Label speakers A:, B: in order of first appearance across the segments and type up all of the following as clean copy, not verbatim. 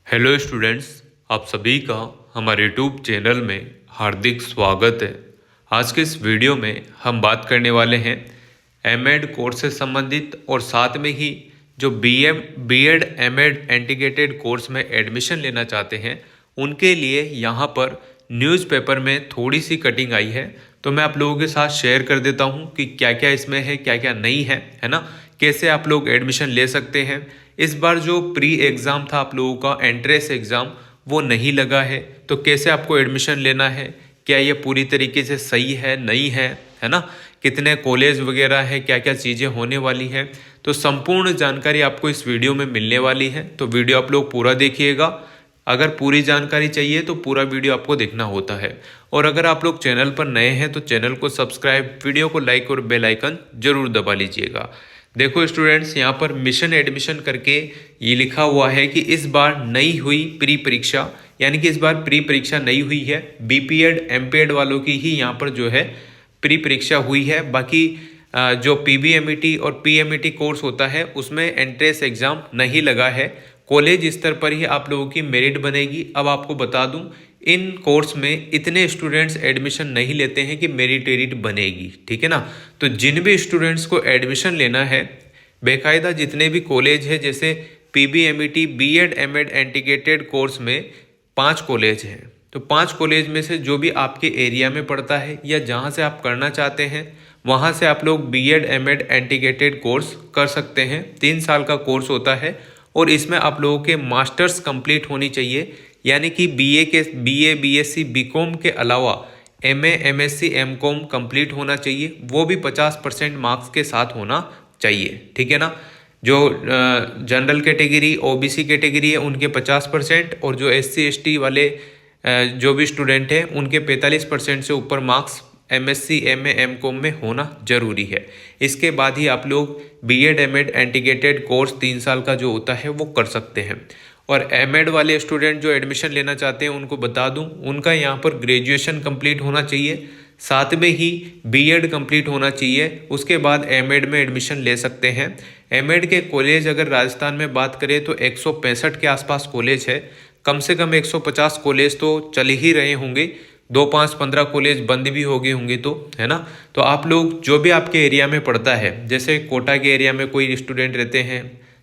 A: Hello students, आप सभी का हमारे यूट्यूब चैनल में हार्दिक स्वागत है। आज के इस वीडियो में हम बात करने वाले हैं एमएड कोर्स से संबंधित और साथ में ही जो बीएड एमएड इंटीग्रेटेड कोर्स में एडमिशन लेना चाहते हैं उनके लिए यहाँ पर न्यूज़पेपर में थोड़ी सी कटिंग आई है, तो मैं आप लोगों के साथ शेयर कर देता हूँ कि क्या क्या इसमें है, क्या क्या नहीं है ना, कैसे आप लोग एडमिशन ले सकते हैं। इस बार जो प्री एग्ज़ाम था आप लोगों का एंट्रेंस एग्ज़ाम वो नहीं लगा है, तो कैसे आपको एडमिशन लेना है, क्या ये पूरी तरीके से सही है नहीं है ना, कितने कॉलेज वगैरह है, क्या क्या चीज़ें होने वाली हैं, तो संपूर्ण जानकारी आपको इस वीडियो में मिलने वाली है। तो वीडियो आप लोग पूरा देखिएगा। अगर पूरी जानकारी चाहिए तो पूरा वीडियो आपको देखना होता है, और अगर आप लोग चैनल पर नए हैं तो चैनल को सब्सक्राइब, वीडियो को लाइक और बेल आइकन जरूर दबा लीजिएगा। देखो स्टूडेंट्स, यहाँ पर मिशन एडमिशन करके ये लिखा हुआ है कि इस बार नई हुई प्री परीक्षा, यानी कि इस बार प्री परीक्षा नई हुई है। बीपीएड एमपीएड वालों की ही यहाँ पर जो है प्री परीक्षा हुई है। बाकी जो पीबीएमईटी और पीएमईटी कोर्स होता है उसमें एंट्रेंस एग्ज़ाम नहीं लगा है। कॉलेज स्तर पर ही आप लोगों की मेरिट बनेगी। अब आपको बता दूं, इन कोर्स में इतने स्टूडेंट्स एडमिशन नहीं लेते हैं कि मेरिट बनेगी, ठीक है ना। तो जिन भी स्टूडेंट्स को एडमिशन लेना है, बेकायदा जितने भी कॉलेज है, जैसे पीबीएमईटी बीएड एमएड इंटीग्रेटेड कोर्स में 5 कॉलेज हैं, तो 5 कॉलेज में से जो भी आपके एरिया में पड़ता है या जहाँ से आप करना चाहते हैं वहाँ से आप लोग बीएड एमएड इंटीग्रेटेड कोर्स कर सकते हैं। 3 साल का कोर्स होता है और इसमें आप लोगों के मास्टर्स कंप्लीट होनी चाहिए, यानी कि बीए बीएससी बीकॉम के अलावा एमए एमएससी एमकॉम कंप्लीट होना चाहिए, वो भी 50% मार्क्स के साथ होना चाहिए, ठीक है ना। जो जनरल कैटेगरी ओबीसी कैटेगरी है उनके 50%, और जो एससी एसटी वाले जो भी स्टूडेंट हैं उनके 45% से ऊपर मार्क्स एमएससी एमए एमकॉम में होना जरूरी है। इसके बाद ही आप लोग बीएड एमएड इंटीग्रेटेड कोर्स 3 साल का जो होता है वो कर सकते हैं। और एमएड वाले स्टूडेंट जो एडमिशन लेना चाहते हैं उनको बता दूं, उनका यहाँ पर ग्रेजुएशन कंप्लीट होना चाहिए, साथ में ही बीएड कंप्लीट होना चाहिए। उसके बाद एमएड में एडमिशन ले सकते हैं। एमएड के कॉलेज अगर राजस्थान में बात करें तो 165 के आसपास कॉलेज है। कम से कम 150 कॉलेज तो चल ही रहे होंगे, 2 5 15 कॉलेज बंद भी हो गए होंगे, तो है ना। तो आप लोग जो भी आपके एरिया में पड़ता है, जैसे कोटा के एरिया में कोई स्टूडेंट रहते हैं,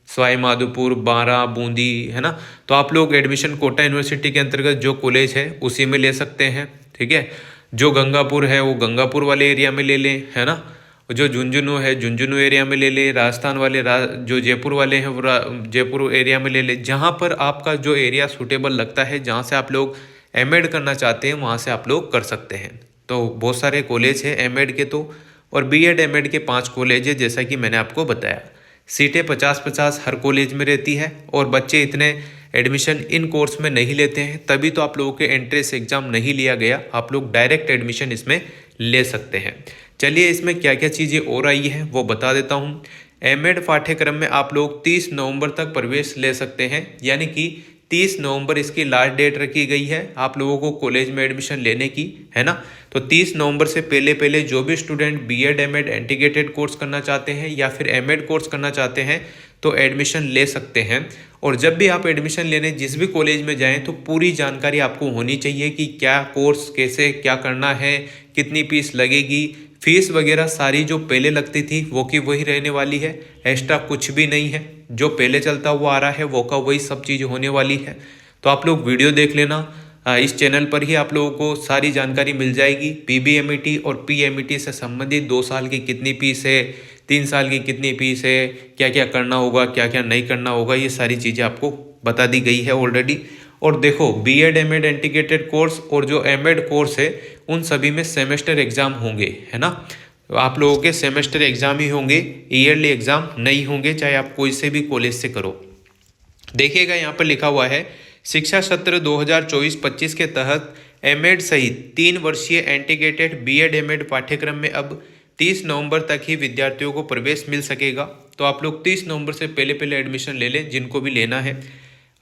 A: सवाई माधोपुर, बारा, बूंदी, है ना, तो आप लोग एडमिशन कोटा यूनिवर्सिटी के अंतर्गत जो कॉलेज है उसी में ले सकते हैं, ठीक है। जो गंगापुर है वो गंगापुर वाले एरिया में ले लें, है ना। जो झुंझुनू है झुंझुनू एरिया में ले ले। राजस्थान वाले जो जयपुर वाले हैं वो जयपुर एरिया में ले ले। जहाँ पर आपका जो एरिया सूटेबल लगता है, जहाँ से आप लोग एमएड करना चाहते हैं वहाँ से आप लोग कर सकते हैं। तो बहुत सारे कॉलेज हैं एमएड के, तो और बीएड एमएड के 5 कॉलेज है, जैसा कि मैंने आपको बताया। सीटें 50-50 हर कॉलेज में रहती है, और बच्चे इतने एडमिशन इन कोर्स में नहीं लेते हैं, तभी तो आप लोगों के एंट्रेंस एग्जाम नहीं लिया गया। आप लोग डायरेक्ट एडमिशन इसमें ले सकते हैं। चलिए इसमें क्या क्या चीज़ें और आई है वो बता देता हूँ। एमएड पाठ्यक्रम में आप लोग 30 नवंबर तक प्रवेश ले सकते हैं, यानी कि 30 नवंबर इसकी लास्ट डेट रखी गई है आप लोगों को कॉलेज में एडमिशन लेने की, है ना। तो 30 नवंबर से पहले पहले जो भी student BEd MEd integrated course करना चाहते हैं या फिर एमएड कोर्स करना चाहते हैं तो एडमिशन ले सकते हैं। और जब भी आप एडमिशन लेने जिस भी कॉलेज में जाएं तो पूरी जानकारी आपको होनी चाहिए कि क्या कोर्स कैसे क्या करना है, कितनी फीस लगेगी। फीस वगैरह सारी जो पहले लगती थी वो की वही रहने वाली है, एक्स्ट्रा कुछ भी नहीं है। जो पहले चलता हुआ आ रहा है वो का वही सब चीज़ होने वाली है। तो आप लोग वीडियो देख लेना, इस चैनल पर ही आप लोगों को सारी जानकारी मिल जाएगी। पीबीएमईटी और पीएमईटी से संबंधित 2 साल की कितनी फीस है, 3 साल की कितनी फीस है, क्या क्या करना होगा, क्या क्या नहीं करना होगा, ये सारी चीज़ें आपको बता दी गई है ऑलरेडी। और देखो, बीएड एमएड इंटीग्रेटेड कोर्स और जो एमएड कोर्स है उन सभी में सेमेस्टर एग्जाम होंगे, है ना। तो आप लोगों के सेमेस्टर एग्जाम ही होंगे, ईयरली एग्जाम नहीं होंगे, चाहे आप कोई से भी कॉलेज से करो। देखिएगा यहाँ पर लिखा हुआ है, शिक्षा सत्र 2024-25 के तहत एमएड सहित 3 वर्षीय इंटीग्रेटेड बीएड एमएड पाठ्यक्रम में अब 30 नवंबर तक ही विद्यार्थियों को प्रवेश मिल सकेगा। तो आप लोग 30 नवंबर से पहले पहले एडमिशन ले लें, जिनको भी लेना है।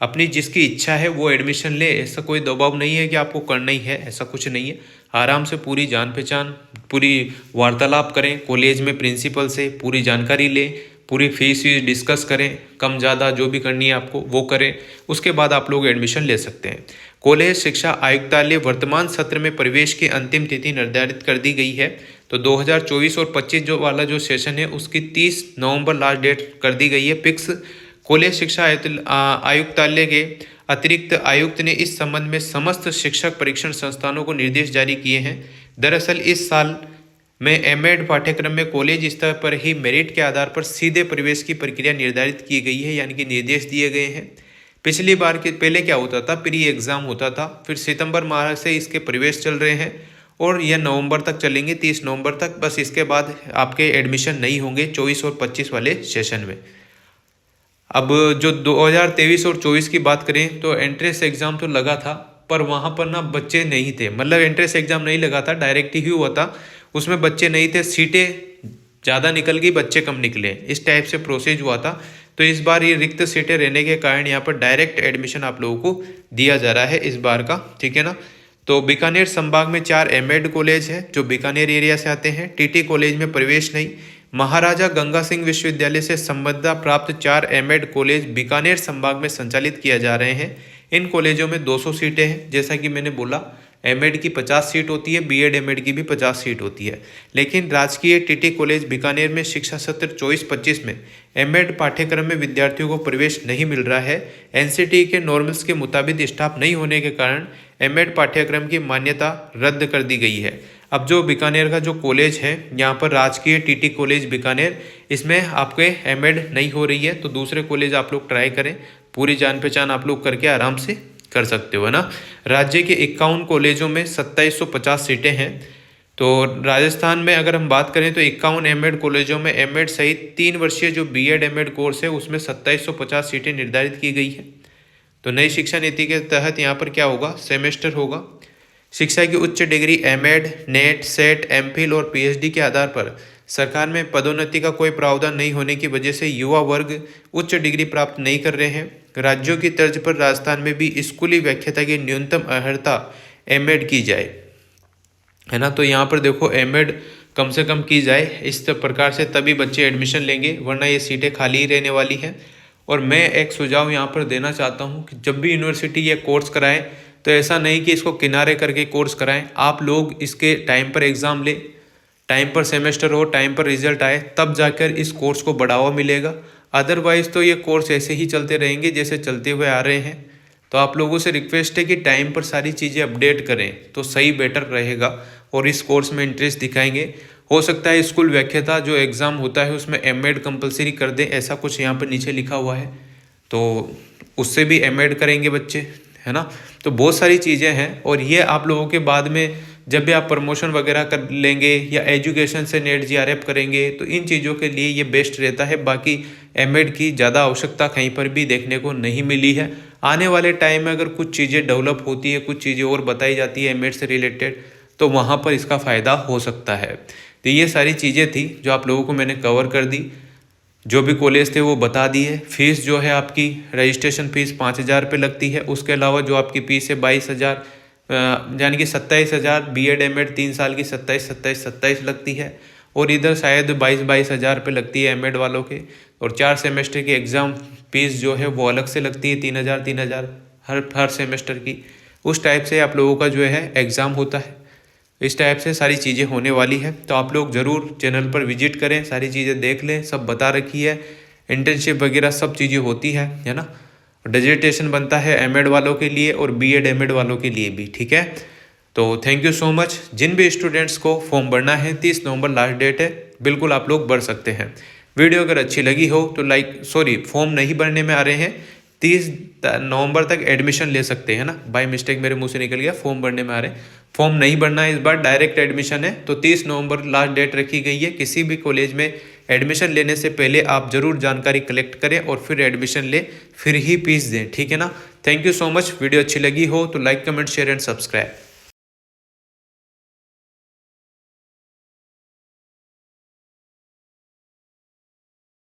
A: अपनी जिसकी इच्छा है वो एडमिशन ले, ऐसा कोई दबाव नहीं है कि आपको करना ही है, ऐसा कुछ नहीं है। आराम से पूरी जान पहचान, पूरी वार्तालाप करें कॉलेज में, प्रिंसिपल से पूरी जानकारी लें, पूरी फीस डिस्कस करें, कम ज़्यादा जो भी करनी है आपको वो करें, उसके बाद आप लोग एडमिशन ले सकते हैं। कॉलेज शिक्षा आयुक्तालय वर्तमान सत्र में प्रवेश की अंतिम तिथि निर्धारित कर दी गई है। तो 2024 और 25 जो वाला जो सेशन है उसकी 30 नवंबर लास्ट डेट कर दी गई है फिक्स। कॉलेज शिक्षा आयुक्तालय के अतिरिक्त आयुक्त ने इस संबंध में समस्त शिक्षक परीक्षण संस्थानों को निर्देश जारी किए हैं। दरअसल इस साल में एमएड पाठ्यक्रम में कॉलेज स्तर पर ही मेरिट के आधार पर सीधे प्रवेश की प्रक्रिया निर्धारित की गई है, यानी कि निर्देश दिए गए हैं। पिछली बार के पहले क्या होता था, प्री एग्ज़ाम होता था, फिर सितंबर माह से इसके प्रवेश चल रहे हैं और यह नवंबर तक चलेंगे, 30 नवंबर तक। बस इसके बाद आपके एडमिशन नहीं होंगे 24 और 25 वाले सेशन में। अब जो 2023 और 24 की बात करें तो एंट्रेंस एग्ज़ाम तो लगा था, पर वहाँ पर ना बच्चे नहीं थे, मतलब एंट्रेंस एग्ज़ाम नहीं लगा था, डायरेक्ट ही हुआ था, उसमें बच्चे नहीं थे, सीटें ज़्यादा निकल गई, बच्चे कम निकले, इस टाइप से प्रोसेस हुआ था। तो इस बार ये रिक्त सीटें रहने के कारण यहाँ पर डायरेक्ट एडमिशन आप लोगों को दिया जा रहा है इस बार का, ठीक है ना। तो बीकानेर संभाग में 4 एमएड कॉलेज है जो बीकानेर एरिया से आते हैं। टीटी कॉलेज में प्रवेश नहीं। महाराजा गंगा सिंह विश्वविद्यालय से संबद्धा प्राप्त 4 एमएड कॉलेज बीकानेर संभाग में संचालित किया जा रहे हैं। इन कॉलेजों में 200 सीटें हैं। जैसा कि मैंने बोला, एमएड की 50 सीट होती है, बीएड एमएड की भी 50 सीट होती है। लेकिन राजकीय टीटी कॉलेज बीकानेर में शिक्षा सत्र 24-25 में एमएड पाठ्यक्रम में विद्यार्थियों को प्रवेश नहीं मिल रहा है। एनसीटी के नॉर्मल्स के मुताबिक स्टाफ नहीं होने के कारण एमएड पाठ्यक्रम की मान्यता रद्द कर दी गई है। अब जो बीकानेर का जो कॉलेज है, यहाँ पर राजकीय टीटी कॉलेज बीकानेर, इसमें आपके एमएड नहीं हो रही है, तो दूसरे कॉलेज आप लोग ट्राई करें, पूरी जान पहचान आप लोग करके आराम से कर सकते हो, है ना। राज्य के 51 कॉलेजों में 2750 सीटें हैं। तो राजस्थान में अगर हम बात करें तो 51 एमएड कॉलेजों में एमएड सहित 3 वर्षीय जो बीएड एमएड कोर्स है उसमें 2750 सीटें निर्धारित की गई है। तो नई शिक्षा नीति के तहत यहाँ पर क्या होगा, सेमेस्टर होगा। शिक्षा की उच्च degree MEd, NET, SET, MPhil और पीएचडी के आधार पर सरकार में पदोन्नति का कोई प्रावधान नहीं होने की वजह से युवा वर्ग उच्च डिग्री प्राप्त नहीं कर रहे हैं। राज्यों की तर्ज पर राजस्थान में भी स्कूली व्याख्याता की न्यूनतम अर्हता एमएड की जाए, है ना। तो यहाँ पर देखो एमएड कम से कम की जाए, इस प्रकार से तभी बच्चे एडमिशन लेंगे, वरना ये सीटें खाली ही रहने वाली हैं। और मैं एक सुझाव यहाँ पर देना चाहता हूँ कि जब भी यूनिवर्सिटी ये कोर्स कराएं तो ऐसा नहीं कि इसको किनारे करके कोर्स कराएं। आप लोग इसके टाइम पर एग्ज़ाम लें, टाइम पर सेमेस्टर हो, टाइम पर रिजल्ट आए, तब जाकर इस कोर्स को बढ़ावा मिलेगा। अदरवाइज़ तो ये कोर्स ऐसे ही चलते रहेंगे जैसे चलते हुए आ रहे हैं। तो आप लोगों से रिक्वेस्ट है कि टाइम पर सारी चीज़ें अपडेट करें तो सही बेटर रहेगा और इस कोर्स में इंटरेस्ट दिखाएंगे। हो सकता है स्कूल व्याख्याता जो एग्ज़ाम होता है उसमें एमएड कंपलसरी कर दें, ऐसा कुछ यहाँ पर नीचे लिखा हुआ है, तो उससे भी एमएड करेंगे बच्चे, है ना। तो बहुत सारी चीज़ें हैं और ये आप लोगों के बाद में जब भी आप प्रमोशन वगैरह कर लेंगे या एजुकेशन से नेट जीआरएफ करेंगे तो इन चीज़ों के लिए ये बेस्ट रहता है। बाकी एमएड की ज़्यादा आवश्यकता कहीं पर भी देखने को नहीं मिली है। आने वाले टाइम में अगर कुछ चीज़ें डेवलप होती है, कुछ चीज़ें और बताई जाती है एमएड से रिलेटेड, तो वहाँ पर इसका फ़ायदा हो सकता है। तो ये सारी चीज़ें थी जो आप लोगों को मैंने कवर कर दी, जो भी कॉलेज थे वो बता दिए। फीस जो है आपकी रजिस्ट्रेशन फ़ीस 5000 रुपये लगती है। उसके अलावा जो आपकी फीस है 22,000 यानी कि 27,000 बीएड एमएड 3 साल की 27 लगती है। और इधर शायद 22,000 रुपये लगती है एमएड वालों के। और 4 सेमेस्टर की एग्ज़ाम फीस जो है वो अलग से लगती है 3,000 हर सेमेस्टर की। उस टाइप से आप लोगों का जो है एग्ज़ाम होता है। इस टाइप से सारी चीज़ें होने वाली है। तो आप लोग ज़रूर चैनल पर विजिट करें, सारी चीज़ें देख लें, सब बता रखी है, इंटर्नशिप वगैरह सब चीज़ें होती है ना। डिजिटेशन बनता है एमएड वालों के लिए और बीएड एमएड वालों के लिए भी, ठीक है। तो थैंक यू सो मच। जिन भी स्टूडेंट्स को फॉर्म भरना है 30 नवंबर लास्ट डेट है, बिल्कुल आप लोग भर सकते हैं। वीडियो अगर अच्छी लगी हो तो फॉर्म नहीं भरने में आ रहे हैं, 30 नवंबर तक एडमिशन ले सकते हैं ना। बाय मिस्टेक मेरे मुंह से निकल गया, फॉर्म भरने में आ रहे हैं। फॉर्म नहीं भरना है इस बार, डायरेक्ट एडमिशन है। तो 30 नवंबर लास्ट डेट रखी गई है। किसी भी कॉलेज में एडमिशन लेने से पहले आप ज़रूर जानकारी कलेक्ट करें और फिर एडमिशन लें, फिर ही फीस दें, ठीक है ना। Thank you so much. Video अच्छी लगी हो तो like, comment, share and subscribe.